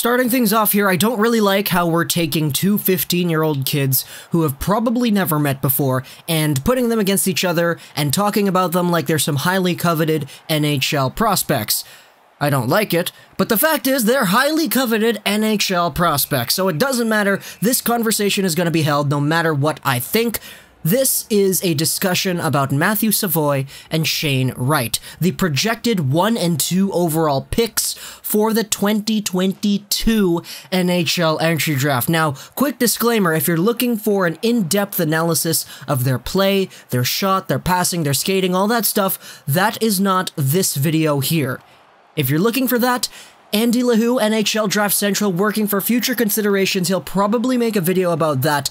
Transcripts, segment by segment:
Starting things off here, I don't really like how we're taking two 15-year-old kids who have probably never met before and putting them against each other and talking about them like they're some highly coveted NHL prospects. I don't like it, but the fact is they're highly coveted NHL prospects, so it doesn't matter. This conversation is going to be held no matter what I think. This is a discussion about Matthew Savoie and Shane Wright, the projected 1 and 2 overall picks for the 2022 NHL Entry Draft. Now, quick disclaimer, if you're looking for an in-depth analysis of their play, their shot, their passing, their skating, all that stuff, that is not this video here. If you're looking for that, Andy LaHoo, NHL Draft Central, working for future considerations, he'll probably make a video about that.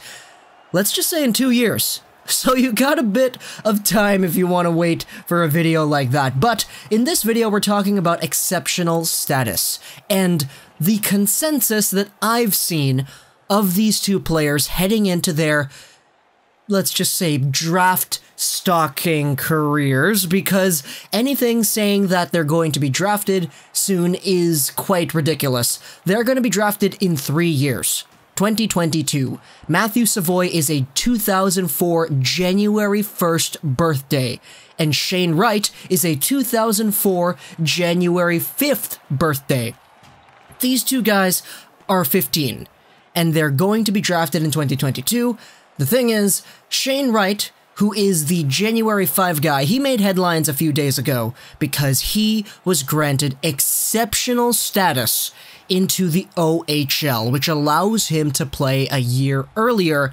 Let's just say in 2 years. So you got a bit of time if you want to wait for a video like that. But in this video, we're talking about exceptional status and the consensus that I've seen of these two players heading into their, let's just say, draft stalking careers, because anything saying that they're going to be drafted soon is quite ridiculous. They're going to be drafted in 3 years. 2022. Matthew Savoie is a 2004 January 1st birthday, and Shane Wright is a 2004 January 5th birthday. These two guys are 15, and they're going to be drafted in 2022. The thing is, Shane Wright, who is the January 5 guy, he made headlines a few days ago because he was granted exceptional status into the OHL, which allows him to play a year earlier,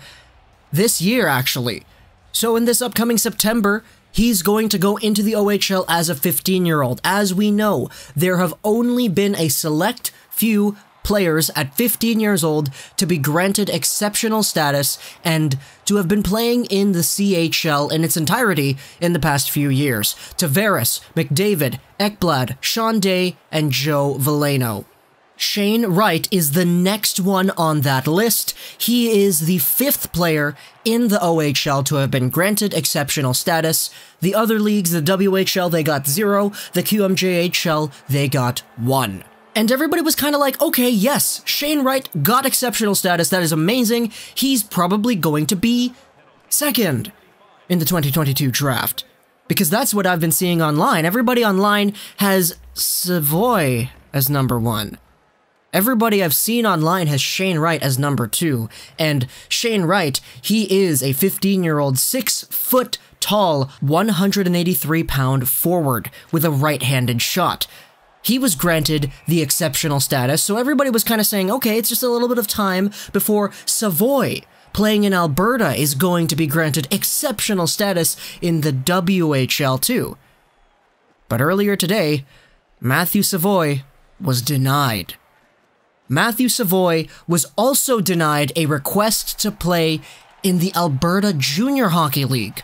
this year actually. So in this upcoming September, he's going to go into the OHL as a 15-year-old. As we know, there have only been a select few players at 15 years old to be granted exceptional status and to have been playing in the CHL in its entirety in the past few years. Tavares, McDavid, Ekblad, Sean Day, and Gio Palermo. Shane Wright is the next one on that list. He is the 5th player in the OHL to have been granted exceptional status. The other leagues, the WHL, they got 0. The QMJHL, they got 1. And everybody was kind of like, okay, yes, Shane Wright got exceptional status. That is amazing. He's probably going to be 2nd in the 2022 draft. Because that's what I've been seeing online. Everybody online has Savoie as number 1. Everybody I've seen online has Shane Wright as number 2, and Shane Wright, he is a 15-year-old, 6-foot tall, 183-pound forward with a right-handed shot. He was granted the exceptional status, so everybody was kind of saying, okay, it's just a little bit of time before Savoie, playing in Alberta, is going to be granted exceptional status in the WHL too. But earlier today, Matthew Savoie was denied. Matthew Savoie was also denied a request to play in the Alberta Junior Hockey League.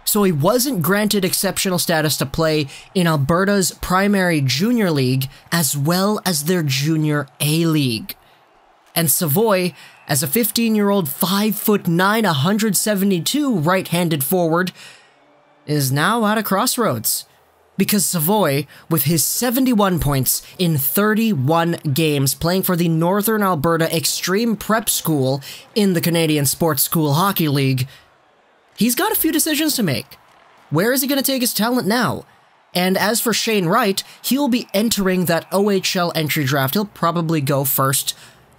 So he wasn't granted exceptional status to play in Alberta's primary junior league as well as their junior A league. And Savoie, as a 15-year-old 5'9", 172 right-handed forward, is now at a crossroads. Because Savoie, with his 71 points in 31 games playing for the Northern Alberta Extreme Prep School in the Canadian Sports School Hockey League, he's got a few decisions to make. Where is he going to take his talent now? And as for Shane Wright, he'll be entering that OHL entry draft. He'll probably go first.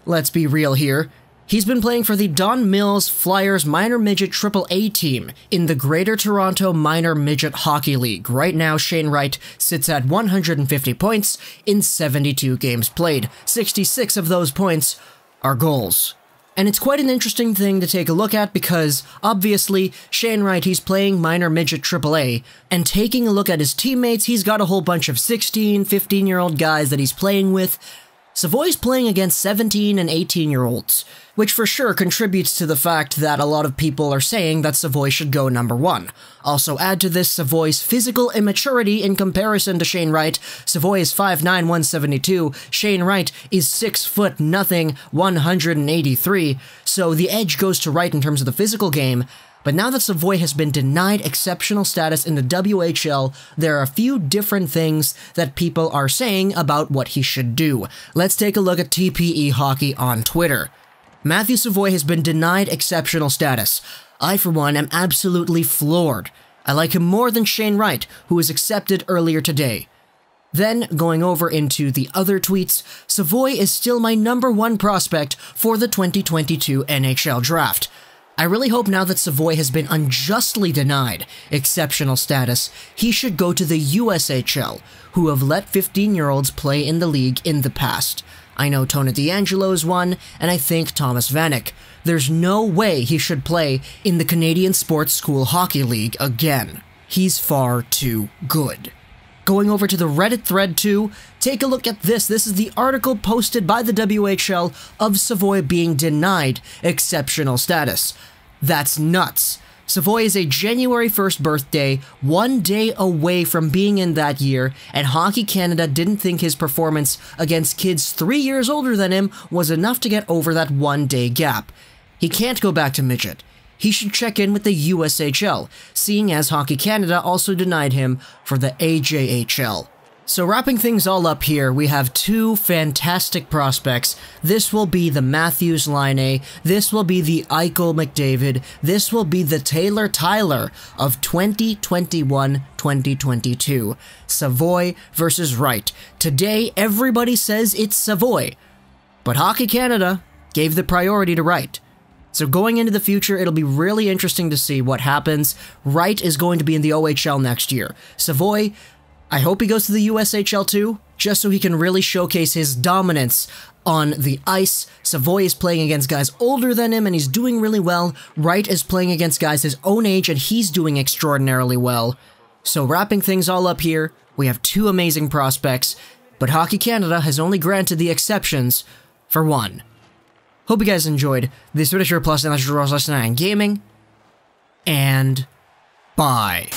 Let's be real here. He's been playing for the Don Mills Flyers Minor Midget AAA team in the Greater Toronto Minor Midget Hockey League. Right now, Shane Wright sits at 150 points in 72 games played. 66 of those points are goals. And it's quite an interesting thing to take a look at because, obviously, Shane Wright, he's playing Minor Midget AAA, and taking a look at his teammates, he's got a whole bunch of 16, 15-year-old guys that he's playing with. Savoie's playing against 17 and 18-year-olds, which for sure contributes to the fact that a lot of people are saying that Savoie should go number 1. Also add to this Savoie's physical immaturity in comparison to Shane Wright. Savoie is 5'9", 172, Shane Wright is 6'0", 183, so the edge goes to Wright in terms of the physical game, But now that Savoie has been denied exceptional status in the WHL, there are a few different things that people are saying about what he should do. Let's take a look at TPE Hockey on Twitter. Matthew Savoie has been denied exceptional status. I, for one, am absolutely floored. I like him more than Shane Wright, who was accepted earlier today. Then, going over into the other tweets, Savoie is still my #1 prospect for the 2022 NHL Draft. I really hope now that Savoie has been unjustly denied exceptional status, he should go to the USHL, who have let 15-year-olds play in the league in the past. I know Tony DeAngelo is one, and I think Thomas Vanek. There's no way he should play in the Canadian Sports School Hockey League again. He's far too good. Going over to the Reddit thread too, take a look at this. This is the article posted by the WHL of Savoie being denied exceptional status. That's nuts. Savoie is a January 1st birthday, 1 day away from being in that year, and Hockey Canada didn't think his performance against kids 3 years older than him was enough to get over that 1 day gap. He can't go back to midget. He should check in with the USHL, seeing as Hockey Canada also denied him for the AJHL. So wrapping things all up here, we have 2 fantastic prospects. This will be the Matthews Laine, this will be the Eichel McDavid, this will be the Taylor Tyler of 2021-2022. Savoie versus Wright. Today, everybody says it's Savoie, but Hockey Canada gave the priority to Wright. So going into the future, it'll be really interesting to see what happens. Wright is going to be in the OHL next year. Savoie, I hope he goes to the USHL too, just so he can really showcase his dominance on the ice. Savoie is playing against guys older than him, and he's doing really well. Wright is playing against guys his own age, and he's doing extraordinarily well. So wrapping things all up here, we have 2 amazing prospects, but Hockey Canada has only granted the exceptions for 1. Hope you guys enjoyed this video plus and gaming, and bye.